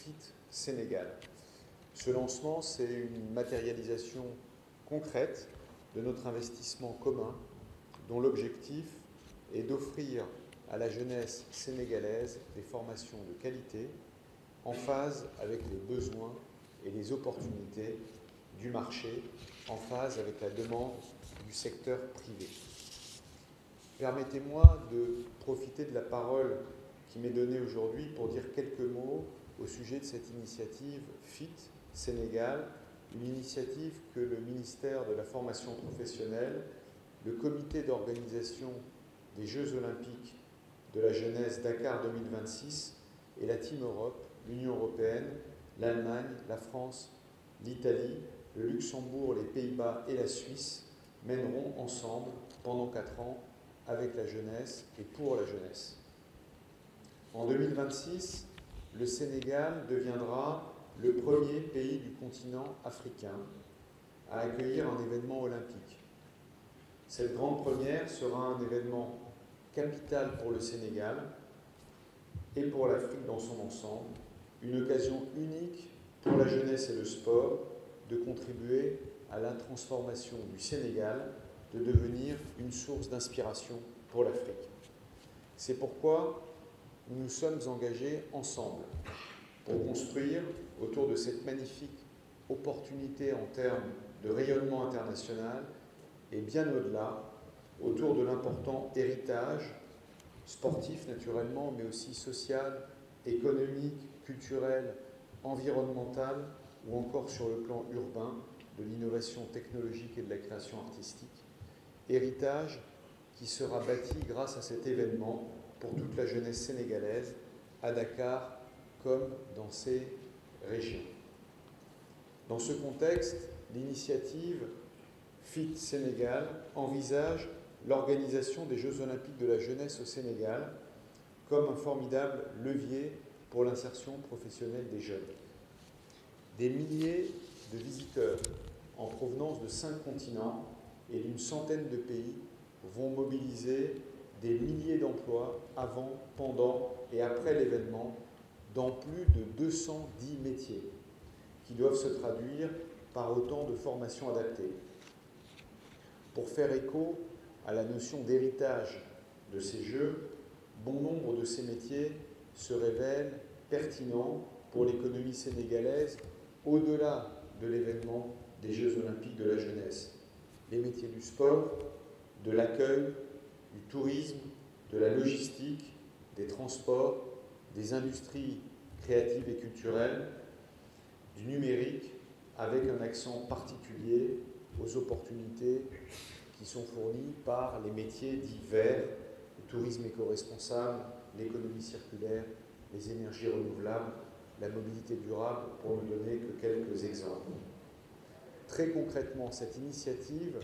FIT Sénégal. Ce lancement, c'est une matérialisation concrète de notre investissement commun dont l'objectif est d'offrir à la jeunesse sénégalaise des formations de qualité en phase avec les besoins et les opportunités du marché, en phase avec la demande du secteur privé. Permettez-moi de profiter de la parole qui m'est donnée aujourd'hui pour dire quelques mots au sujet de cette initiative FIT Sénégal, une initiative que le ministère de la Formation professionnelle, le comité d'organisation des Jeux olympiques de la jeunesse Dakar 2026 et la Team Europe, l'Union européenne, l'Allemagne, la France, l'Italie, le Luxembourg, les Pays-Bas et la Suisse mèneront ensemble pendant 4 ans avec la jeunesse et pour la jeunesse. En 2026, le Sénégal deviendra le premier pays du continent africain à accueillir un événement olympique. Cette grande première sera un événement capital pour le Sénégal et pour l'Afrique dans son ensemble, une occasion unique pour la jeunesse et le sport de contribuer à la transformation du Sénégal, de devenir une source d'inspiration pour l'Afrique. C'est pourquoi nous nous sommes engagés ensemble pour construire autour de cette magnifique opportunité en termes de rayonnement international et bien au-delà, autour de l'important héritage sportif naturellement, mais aussi social, économique, culturel, environnemental ou encore sur le plan urbain, de l'innovation technologique et de la création artistique. Héritage qui sera bâti grâce à cet événement pour toute la jeunesse sénégalaise, à Dakar comme dans ses régions. Dans ce contexte, l'initiative FIT Sénégal envisage l'organisation des Jeux olympiques de la jeunesse au Sénégal comme un formidable levier pour l'insertion professionnelle des jeunes. Des milliers de visiteurs en provenance de 5 continents et d'une centaine de pays vont mobiliser des milliers d'emplois avant, pendant et après l'événement dans plus de 210 métiers qui doivent se traduire par autant de formations adaptées. Pour faire écho à la notion d'héritage de ces Jeux, bon nombre de ces métiers se révèlent pertinents pour l'économie sénégalaise au-delà de l'événement des Jeux olympiques de la jeunesse. Les métiers du sport, de l'accueil, du tourisme, de la logistique, des transports, des industries créatives et culturelles, du numérique, avec un accent particulier aux opportunités qui sont fournies par les métiers dits verts, le tourisme éco-responsable, l'économie circulaire, les énergies renouvelables, la mobilité durable, pour ne donner que quelques exemples. Très concrètement, cette initiative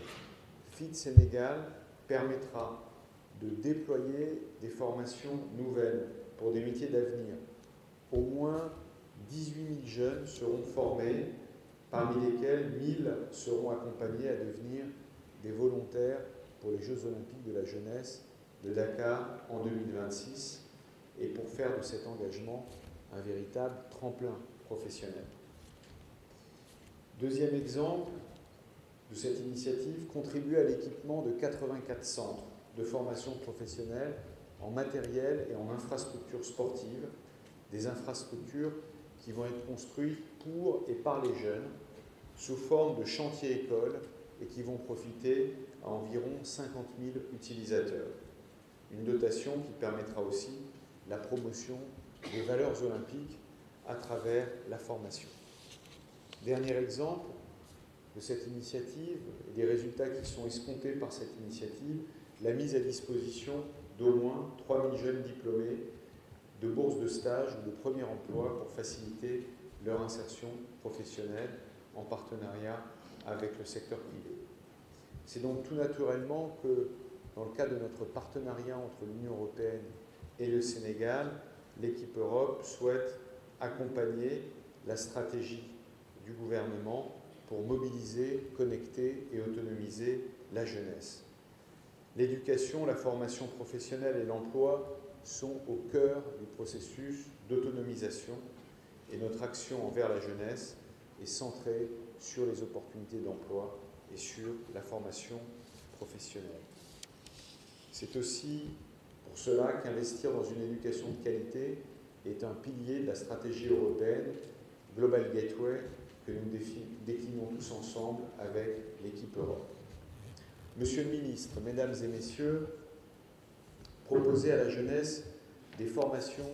FIT Sénégal permettra de déployer des formations nouvelles pour des métiers d'avenir. Au moins 18 000 jeunes seront formés, parmi lesquels 1 000 seront accompagnés à devenir des volontaires pour les Jeux olympiques de la jeunesse de Dakar en 2026 et pour faire de cet engagement un véritable tremplin professionnel. Deuxième exemple de cette initiative, contribuer à l'équipement de 84 centres de formation professionnelle en matériel et en infrastructures sportives, des infrastructures qui vont être construites pour et par les jeunes sous forme de chantiers-écoles et qui vont profiter à environ 50 000 utilisateurs. Une dotation qui permettra aussi la promotion des valeurs olympiques à travers la formation. Dernier exemple de cette initiative et des résultats qui sont escomptés par cette initiative, la mise à disposition d'au moins 3 000 jeunes diplômés de bourses de stage ou de premier emploi pour faciliter leur insertion professionnelle en partenariat avec le secteur privé. C'est donc tout naturellement que, dans le cadre de notre partenariat entre l'Union européenne et le Sénégal, l'équipe Europe souhaite accompagner la stratégie du gouvernement pour mobiliser, connecter et autonomiser la jeunesse. L'éducation, la formation professionnelle et l'emploi sont au cœur du processus d'autonomisation et notre action envers la jeunesse est centrée sur les opportunités d'emploi et sur la formation professionnelle. C'est aussi pour cela qu'investir dans une éducation de qualité est un pilier de la stratégie européenne Global Gateway que nous déclinons tous ensemble avec l'équipe Europe. Monsieur le ministre, mesdames et messieurs, proposer à la jeunesse des formations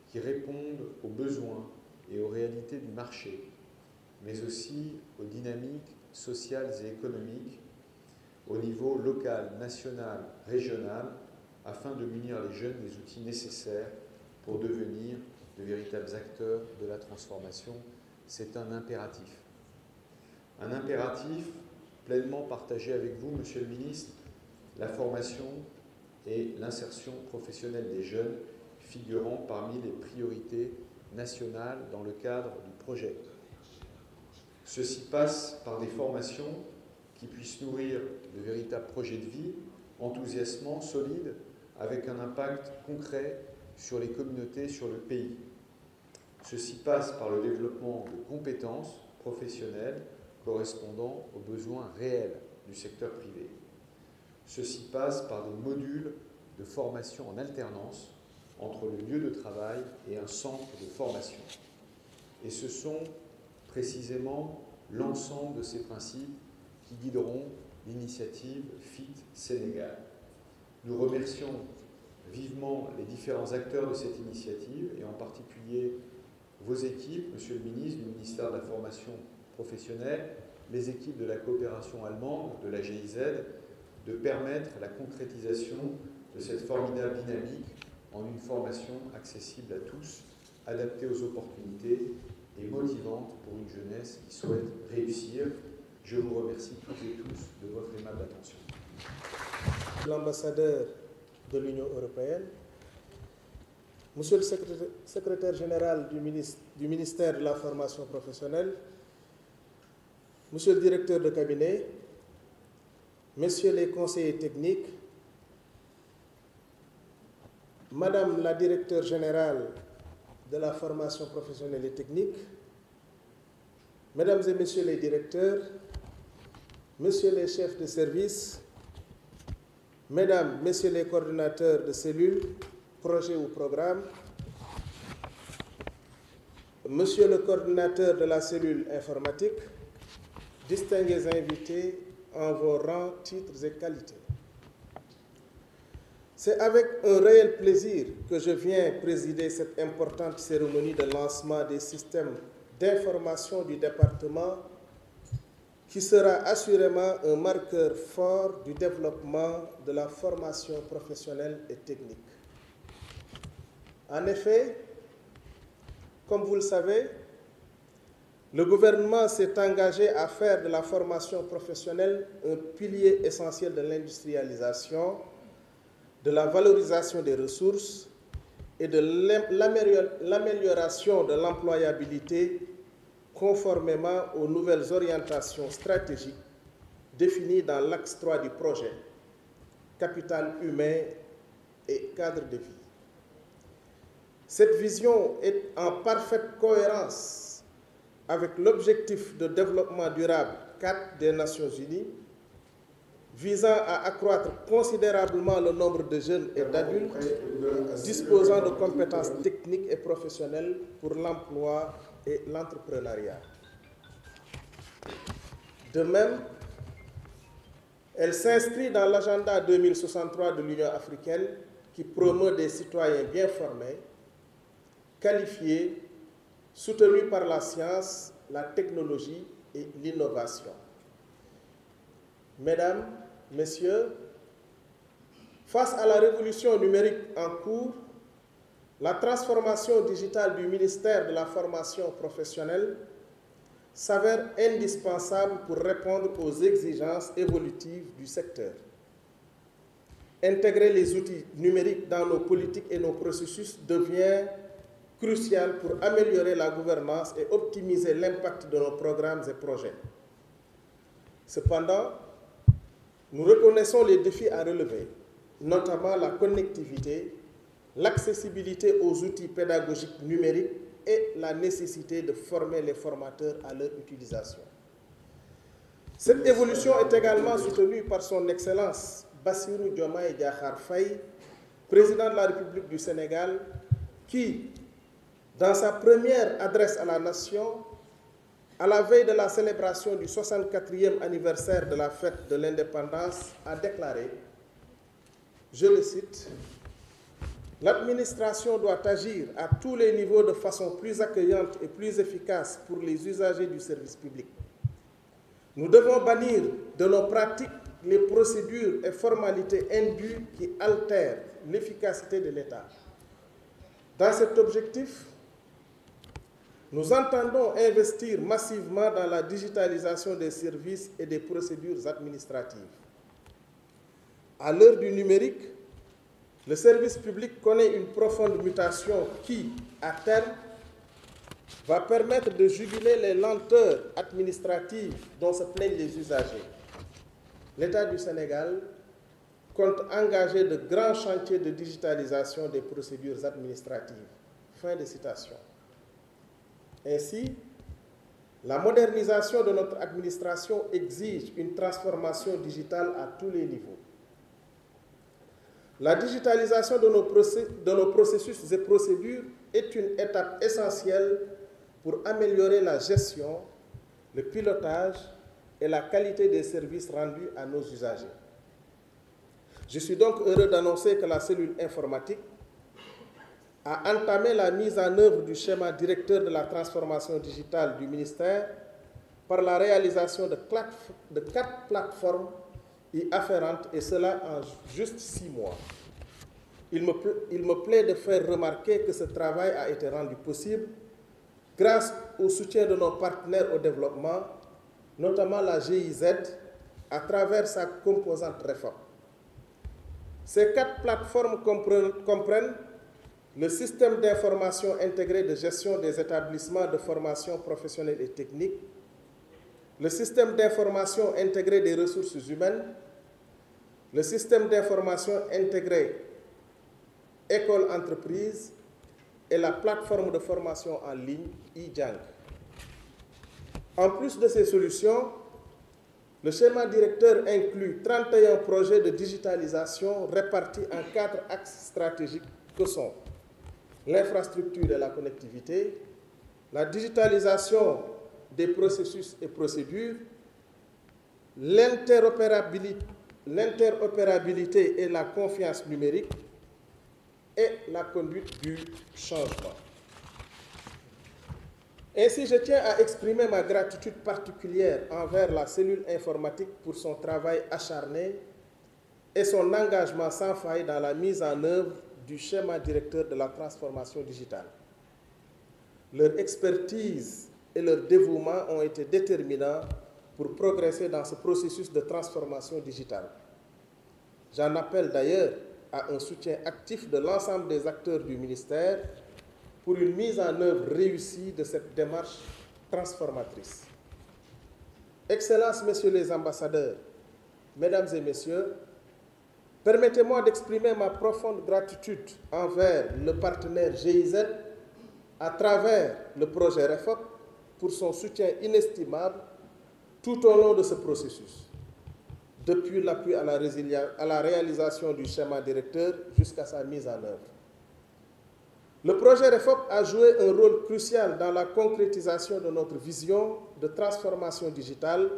qui répondent aux besoins et aux réalités du marché, mais aussi aux dynamiques sociales et économiques au niveau local, national, régional, afin de munir les jeunes des outils nécessaires pour devenir de véritables acteurs de la transformation. C'est un impératif. Un impératif pleinement partagé avec vous, Monsieur le ministre, la formation et l'insertion professionnelle des jeunes figurant parmi les priorités nationales dans le cadre du projet. Ceci passe par des formations qui puissent nourrir de véritables projets de vie, enthousiasmants, solides, avec un impact concret sur les communautés, sur le pays. Ceci passe par le développement de compétences professionnelles correspondant aux besoins réels du secteur privé. Ceci passe par des modules de formation en alternance entre le lieu de travail et un centre de formation. Et ce sont précisément l'ensemble de ces principes qui guideront l'initiative FIT Sénégal. Nous remercions vivement les différents acteurs de cette initiative et en particulier vos équipes, Monsieur le ministre, du ministère de la Formation professionnelle, les équipes de la coopération allemande, de la GIZ, de permettre la concrétisation de cette formidable dynamique en une formation accessible à tous, adaptée aux opportunités et motivante pour une jeunesse qui souhaite réussir. Je vous remercie toutes et tous de votre aimable attention. L'ambassadeur de l'Union européenne, Monsieur le secrétaire général du ministère de la Formation professionnelle, Monsieur le directeur de cabinet, Messieurs les conseillers techniques, Madame la directeure générale de la formation professionnelle et technique, Mesdames et Messieurs les directeurs, Messieurs les chefs de service, Mesdames, Messieurs les coordinateurs de cellules, projets ou programmes, Monsieur le coordinateur de la cellule informatique, distingués invités en vos rangs, titres et qualités. C'est avec un réel plaisir que je viens présider cette importante cérémonie de lancement des systèmes d'information du département qui sera assurément un marqueur fort du développement de la formation professionnelle et technique. En effet, comme vous le savez, le gouvernement s'est engagé à faire de la formation professionnelle un pilier essentiel de l'industrialisation, de la valorisation des ressources et de l'amélioration de l'employabilité conformément aux nouvelles orientations stratégiques définies dans l'axe 3 du projet, capital humain et cadre de vie. Cette vision est en parfaite cohérence avec l'objectif de développement durable 4 des Nations Unies, visant à accroître considérablement le nombre de jeunes et d'adultes disposant de compétences techniques et professionnelles pour l'emploi et l'entrepreneuriat. De même, elle s'inscrit dans l'agenda 2063 de l'Union africaine qui promeut des citoyens bien formés, qualifiés, soutenus par la science, la technologie et l'innovation. Mesdames, Messieurs, face à la révolution numérique en cours, la transformation digitale du ministère de la Formation professionnelle s'avère indispensable pour répondre aux exigences évolutives du secteur. Intégrer les outils numériques dans nos politiques et nos processus devient crucial pour améliorer la gouvernance et optimiser l'impact de nos programmes et projets. Cependant, nous reconnaissons les défis à relever, notamment la connectivité, l'accessibilité aux outils pédagogiques numériques et la nécessité de former les formateurs à leur utilisation. Cette évolution est également soutenue par son Excellence Bassirou Diomaye Diakhar Faye, président de la République du Sénégal, qui, dans sa première adresse à la nation, à la veille de la célébration du 64e anniversaire de la fête de l'indépendance, a déclaré, je le cite, « L'administration doit agir à tous les niveaux de façon plus accueillante et plus efficace pour les usagers du service public. Nous devons bannir de nos pratiques les procédures et formalités indues qui altèrent l'efficacité de l'État. Dans cet objectif, nous entendons investir massivement dans la digitalisation des services et des procédures administratives. À l'heure du numérique, le service public connaît une profonde mutation qui, à terme, va permettre de juguler les lenteurs administratives dont se plaignent les usagers. L'État du Sénégal compte engager de grands chantiers de digitalisation des procédures administratives. Fin de citation. Ainsi, la modernisation de notre administration exige une transformation digitale à tous les niveaux. La digitalisation de nos processus et procédures est une étape essentielle pour améliorer la gestion, le pilotage et la qualité des services rendus à nos usagers. Je suis donc heureux d'annoncer que la cellule informatique a entamé la mise en œuvre du schéma directeur de la transformation digitale du ministère par la réalisation de 4 plateformes y afférentes, et cela en juste 6 mois. Il me plaît de faire remarquer que ce travail a été rendu possible grâce au soutien de nos partenaires au développement, notamment la GIZ, à travers sa composante réforme. Ces 4 plateformes comprennent le système d'information intégré de gestion des établissements de formation professionnelle et technique, le système d'information intégré des ressources humaines, le système d'information intégré école-entreprise et la plateforme de formation en ligne e-Jang. En plus de ces solutions, le schéma directeur inclut 31 projets de digitalisation répartis en 4 axes stratégiques que sont l'infrastructure et la connectivité, la digitalisation des processus et procédures, l'interopérabilité et la confiance numérique et la conduite du changement. Ainsi, je tiens à exprimer ma gratitude particulière envers la cellule informatique pour son travail acharné et son engagement sans faille dans la mise en œuvre du schéma directeur de la transformation digitale. Leur expertise et leur dévouement ont été déterminants pour progresser dans ce processus de transformation digitale. J'en appelle d'ailleurs à un soutien actif de l'ensemble des acteurs du ministère pour une mise en œuvre réussie de cette démarche transformatrice. Excellences, Messieurs les ambassadeurs, Mesdames et Messieurs, permettez-moi d'exprimer ma profonde gratitude envers le partenaire GIZ à travers le projet REFOP pour son soutien inestimable tout au long de ce processus, depuis l'appui à la réalisation du schéma directeur jusqu'à sa mise en œuvre. Le projet REFOP a joué un rôle crucial dans la concrétisation de notre vision de transformation digitale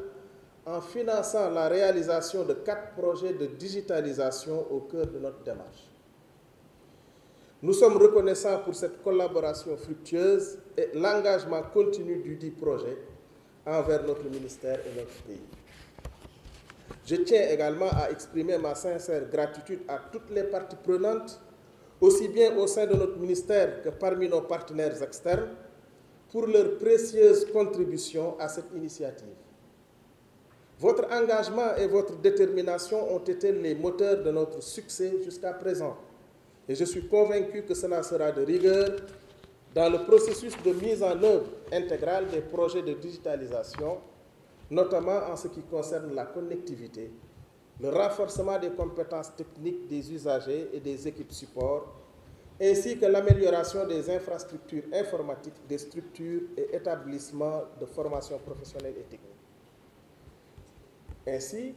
en finançant la réalisation de 4 projets de digitalisation au cœur de notre démarche. Nous sommes reconnaissants pour cette collaboration fructueuse et l'engagement continu du dit projet envers notre ministère et notre pays. Je tiens également à exprimer ma sincère gratitude à toutes les parties prenantes, aussi bien au sein de notre ministère que parmi nos partenaires externes, pour leur précieuse contribution à cette initiative. Votre engagement et votre détermination ont été les moteurs de notre succès jusqu'à présent. Et je suis convaincu que cela sera de rigueur dans le processus de mise en œuvre intégrale des projets de digitalisation, notamment en ce qui concerne la connectivité, le renforcement des compétences techniques des usagers et des équipes support, ainsi que l'amélioration des infrastructures informatiques des structures et établissements de formation professionnelle et technique. Ainsi,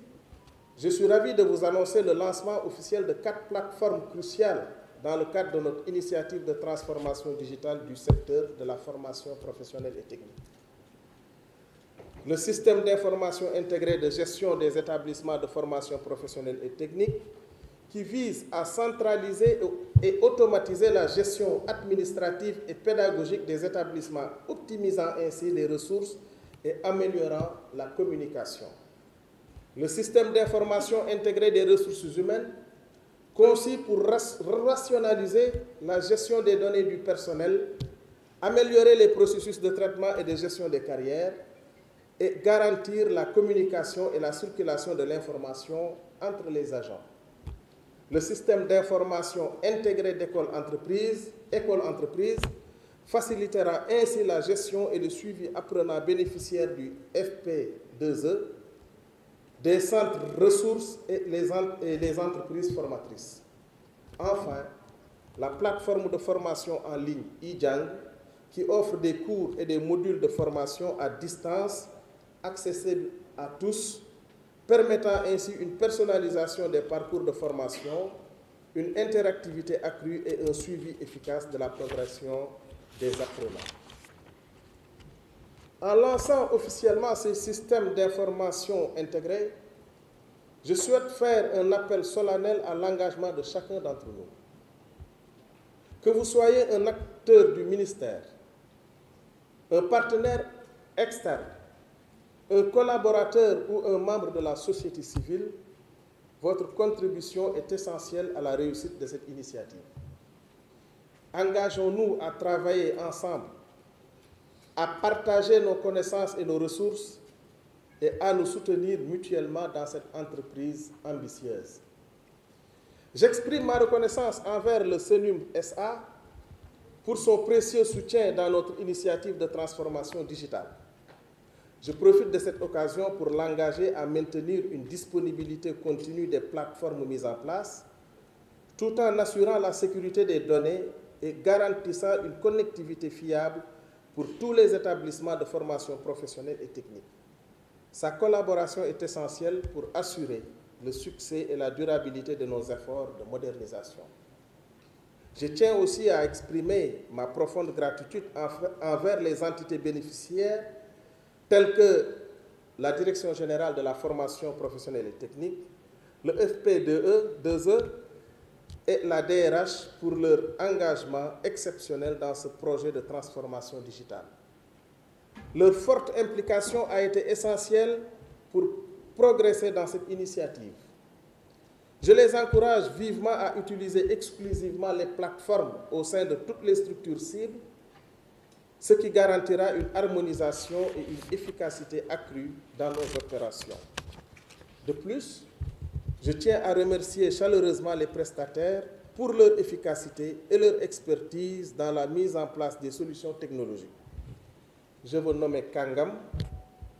je suis ravi de vous annoncer le lancement officiel de 4 plateformes cruciales dans le cadre de notre initiative de transformation digitale du secteur de la formation professionnelle et technique. Le système d'information intégré de gestion des établissements de formation professionnelle et technique, qui vise à centraliser et automatiser la gestion administrative et pédagogique des établissements, optimisant ainsi les ressources et améliorant la communication. Le système d'information intégré des ressources humaines, conçu pour rationaliser la gestion des données du personnel, améliorer les processus de traitement et de gestion des carrières et garantir la communication et la circulation de l'information entre les agents. Le système d'information intégré d'école-entreprise facilitera ainsi la gestion et le suivi apprenant bénéficiaires du FP2E, des centres ressources et les entreprises formatrices. Enfin, la plateforme de formation en ligne eJang, qui offre des cours et des modules de formation à distance accessibles à tous, permettant ainsi une personnalisation des parcours de formation, une interactivité accrue et un suivi efficace de la progression des apprenants. En lançant officiellement ces systèmes d'information intégrés, je souhaite faire un appel solennel à l'engagement de chacun d'entre nous. Que vous soyez un acteur du ministère, un partenaire externe, un collaborateur ou un membre de la société civile, votre contribution est essentielle à la réussite de cette initiative. Engageons-nous à travailler ensemble, à partager nos connaissances et nos ressources et à nous soutenir mutuellement dans cette entreprise ambitieuse. J'exprime ma reconnaissance envers le CENUM SA pour son précieux soutien dans notre initiative de transformation digitale. Je profite de cette occasion pour l'engager à maintenir une disponibilité continue des plateformes mises en place, tout en assurant la sécurité des données et garantissant une connectivité fiable pour tous les établissements de formation professionnelle et technique. Sa collaboration est essentielle pour assurer le succès et la durabilité de nos efforts de modernisation. Je tiens aussi à exprimer ma profonde gratitude envers les entités bénéficiaires telles que la Direction générale de la formation professionnelle et technique, le FP2E et la DRH pour leur engagement exceptionnel dans ce projet de transformation digitale. Leur forte implication a été essentielle pour progresser dans cette initiative. Je les encourage vivement à utiliser exclusivement les plateformes au sein de toutes les structures cibles, ce qui garantira une harmonisation et une efficacité accrue dans nos opérations. De plus, je tiens à remercier chaleureusement les prestataires pour leur efficacité et leur expertise dans la mise en place des solutions technologiques. Je veux nommer Kangam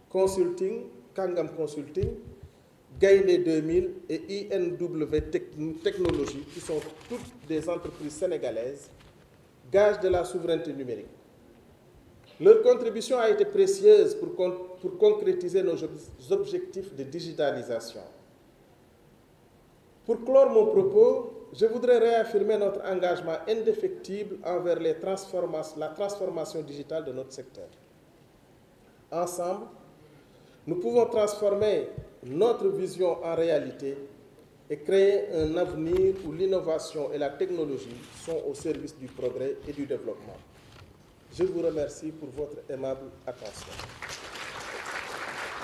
Consulting, Gaïné 2000 et INW Technologies, qui sont toutes des entreprises sénégalaises, gages de la souveraineté numérique. Leur contribution a été précieuse pour concrétiser nos objectifs de digitalisation. Pour clore mon propos, je voudrais réaffirmer notre engagement indéfectible envers la transformation digitale de notre secteur. Ensemble, nous pouvons transformer notre vision en réalité et créer un avenir où l'innovation et la technologie sont au service du progrès et du développement. Je vous remercie pour votre aimable attention.